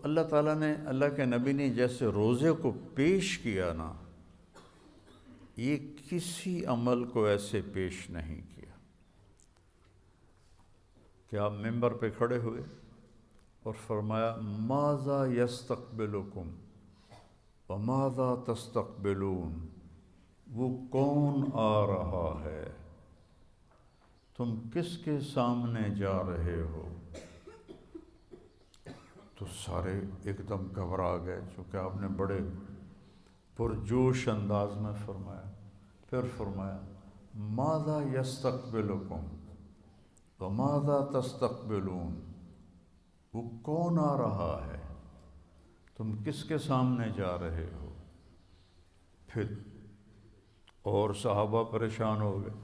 اللہ تعالیٰ نے، اللہ کے نبی نے جیسے روزے کو پیش کیا نا، یہ کسی عمل کو ایسے پیش نہیں کیا کہ آپ ممبر پہ کھڑے ہوئے اور فرمایا ماذا یستقبلکم وماذا تستقبلون، وہ کون آ رہا ہے، تم کس کے سامنے جا رہے ہو؟ تو سارے ایک دم گھبرا گئے، چونکہ آپ نے بڑے پرجوش انداز میں فرمایا۔ پھر فرمایا ماذا یستقبلکم وماذا تستقبلون، وہ کون آ رہا ہے، تم کس کے سامنے جا رہے ہو؟ پھر اور صحابہ پریشان ہو گئے۔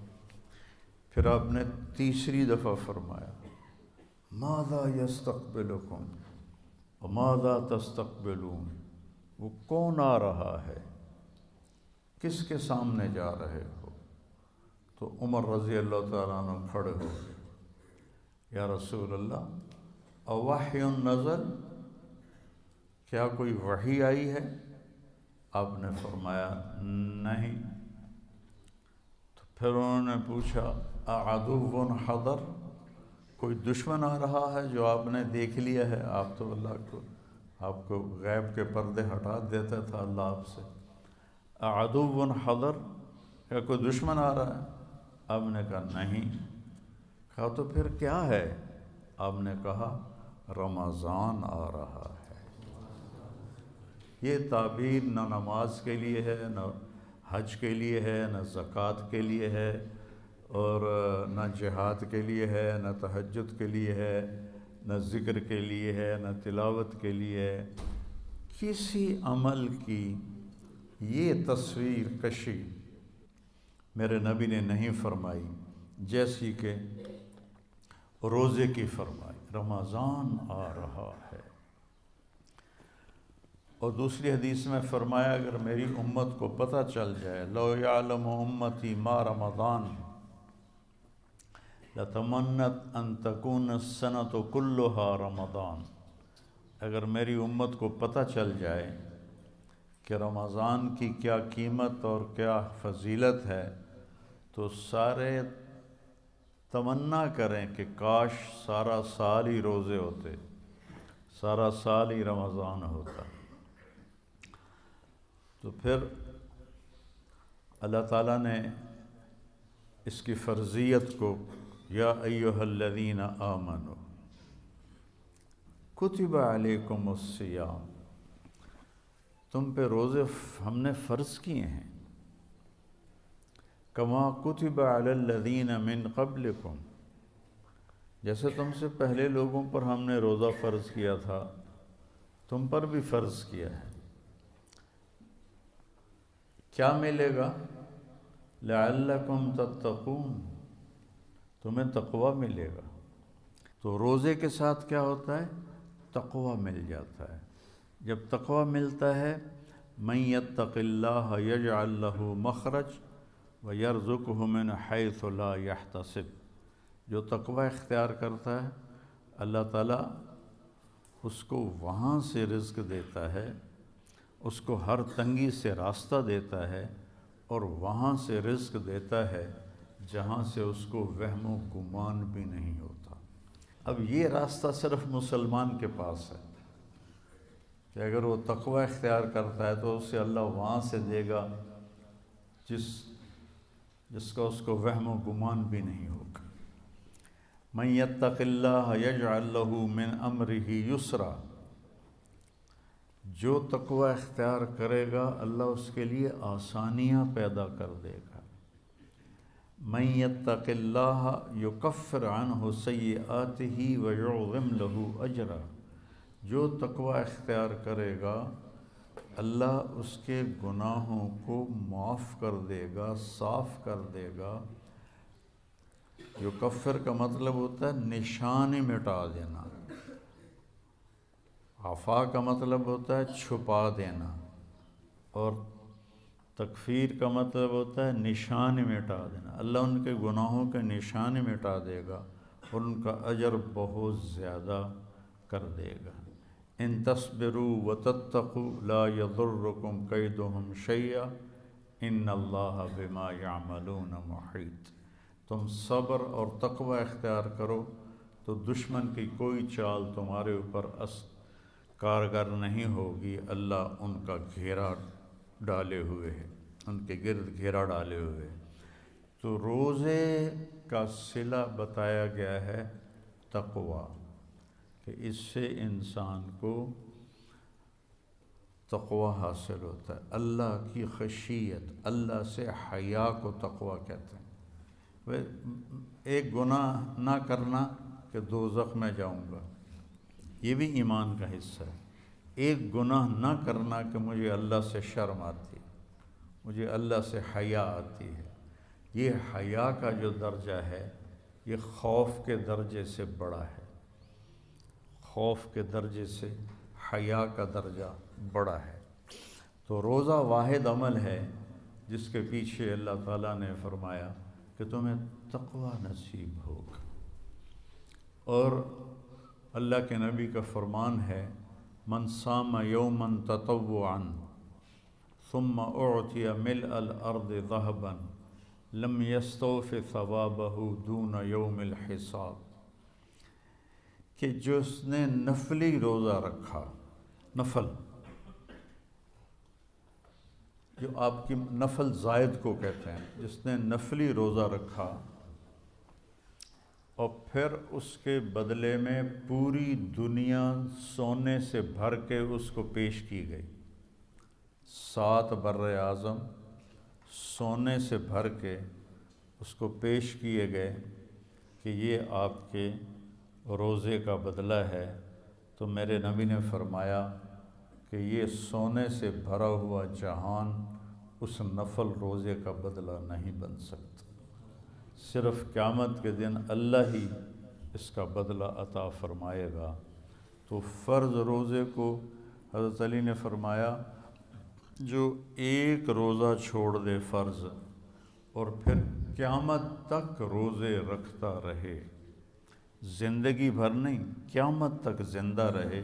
پھر آپ نے تیسری دفعہ فرمایا ماذا یستقبلکم وماذا تستقبلون، وہ کون آ رہا ہے، کس کے سامنے جا رہے ہو؟ تو عمر رضی اللہ تعالیٰ عنہ کھڑے ہو گئے، یا رسول اللہ اوحی نزل، کیا کوئی وحی آئی ہے؟ آپ نے فرمایا نہیں۔ تو پھر انہوں نے پوچھا اعدو حضر، کوئی دشمن آ رہا ہے جو آپ نے دیکھ لیا ہے؟ آپ تو آپ کو غیب کے پردے ہٹا دیتا تھا اللہ آپ سے۔ اعدو حضر، کیا کوئی دشمن آ رہا ہے؟ آپ نے کہا نہیں۔ کہا تو پھر کیا ہے؟ آپ نے کہا رمضان آ رہا ہے۔ یہ تعبیر نہ نماز کے لیے ہے، نہ حج کے لیے ہے، نہ زکوٰۃ کے لیے ہے، اور نہ جہاد کے لیے ہے، نہ تہجد کے لیے ہے، نہ ذکر کے لیے ہے، نہ تلاوت کے لیے ہے۔ کسی عمل کی یہ تصویر کشی میرے نبی نے نہیں فرمائی جیسی کہ روزے کی فرمائی، رمضان آ رہا ہے۔ اور دوسری حدیث میں فرمایا اگر میری امت کو پتہ چل جائے لو یعلم امتی ما رمضان لتمنت ان تکون السنۃ کلھا رمضان، اگر میری امت کو پتہ چل جائے کہ رمضان کی کیا قیمت اور کیا فضیلت ہے، تو سارے تمنا کریں کہ کاش سارا سال ہی روزے ہوتے، سارا سال ہی رمضان ہوتا۔ تو پھر اللہ تعالیٰ نے اس کی فرضیت کو یا ایھا الذین آمنوا کتب علیکم الصیام، تم پہ روزے ہم نے فرض کیے ہیں، کما کتب علی الذین من قبلکم، جیسے تم سے پہلے لوگوں پر ہم نے روزہ فرض کیا تھا تم پر بھی فرض کیا ہے۔ کیا ملے گا؟ لعلکم تتقون، تمہیں تقوی ملے گا۔ تو روزے کے ساتھ کیا ہوتا ہے؟ تقوی مل جاتا ہے۔ جب تقوی ملتا ہے من یتق اللہ یجعل لہ مخرج ویرزقہ من حیث لا یحتسب، جو تقوی اختیار کرتا ہے اللہ تعالیٰ اس کو وہاں سے رزق دیتا ہے، اس کو ہر تنگی سے راستہ دیتا ہے، اور وہاں سے رزق دیتا ہے جہاں سے اس کو وہم و گمان بھی نہیں ہوتا۔ اب یہ راستہ صرف مسلمان کے پاس ہے کہ اگر وہ تقوی اختیار کرتا ہے تو اسے اللہ وہاں سے دے گا جس کا اس کو وہم و گمان بھی نہیں ہوگا۔ من یتق اللہ یجعل لہ من امرہ یسرا، جو تقوی اختیار کرے گا اللہ اس کے لیے آسانیاں پیدا کر دے گا۔ من یتق اللہ یکفر عنہ سیئاتہ ویعظم لہ اجرا، جو تقوی اختیار کرے گا اللہ اس کے گناہوں کو معاف کر دے گا، صاف کر دے گا۔ یکفر کا مطلب ہوتا ہے نشان مٹا دینا، عفا کا مطلب ہوتا ہے چھپا دینا، اور تکفیر کا مطلب ہوتا ہے نشان مٹا دینا۔ اللہ ان کے گناہوں کے نشان مٹا دے گا اور ان کا اجر بہت زیادہ کر دے گا۔ ان تصبروا وتتقوا لا يضركم کیدہم شیئا ان اللہ بما یعملون محیط۔ تم صبر اور تقوی اختیار کرو تو دشمن کی کوئی چال تمہارے اوپر کارگر نہیں ہوگی، اللہ ان کا گھیرا ڈالے ہوئے ہے، ان کے گرد گھیرا ڈالے ہوئے ہے۔ تو روزے کا صلہ بتایا گیا ہے تقوی، کہ اس سے انسان کو تقوی حاصل ہوتا ہے، اللہ کی خشیت، اللہ سے حیا کو تقوی کہتے ہیں۔ ایک گناہ نہ کرنا کہ دوزخ میں جاؤں گا، یہ بھی ایمان کا حصہ ہے۔ ایک گناہ نہ کرنا کہ مجھے اللہ سے شرم آتی ہے، مجھے اللہ سے حیا آتی ہے، یہ حیا کا جو درجہ ہے یہ خوف کے درجے سے بڑا ہے، خوف کے درجے سے حیا کا درجہ بڑا ہے۔ تو روزہ واحد عمل ہے جس کے پیچھے اللہ تعالیٰ نے فرمایا کہ تمہیں تقوی نصیب ہوگا، اور اللہ کے نبی کا فرمان ہے من صام یوما تطوعا ثم اعطی ملء الارض ذهبا لم یستوف ثوابہ دون یوم الحساب، کہ جس نے نفلی روزہ رکھا، نفل جو آپ کی نفل زائد کو کہتے ہیں، جس نے نفلی روزہ رکھا اور پھر اس کے بدلے میں پوری دنیا سونے سے بھر کے اس کو پیش کی گئی، 7 بر اعظم سونے سے بھر کے اس کو پیش کیے گئے کہ یہ آپ کے روزے کا بدلہ ہے، تو میرے نبی نے فرمایا کہ یہ سونے سے بھرا ہوا جہان اس نفل روزے کا بدلہ نہیں بن سکتا، صرف قیامت کے دن اللہ ہی اس کا بدلہ عطا فرمائے گا۔ تو فرض روزے کو حضرت علی نے فرمایا جو ایک روزہ چھوڑ دے فرض اور پھر قیامت تک روزے رکھتا رہے، زندگی بھر نہیں، قیامت تک زندہ رہے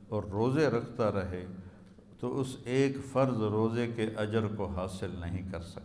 اور روزے رکھتا رہے، تو اس ایک فرض روزے کے اجر کو حاصل نہیں کر سکتا۔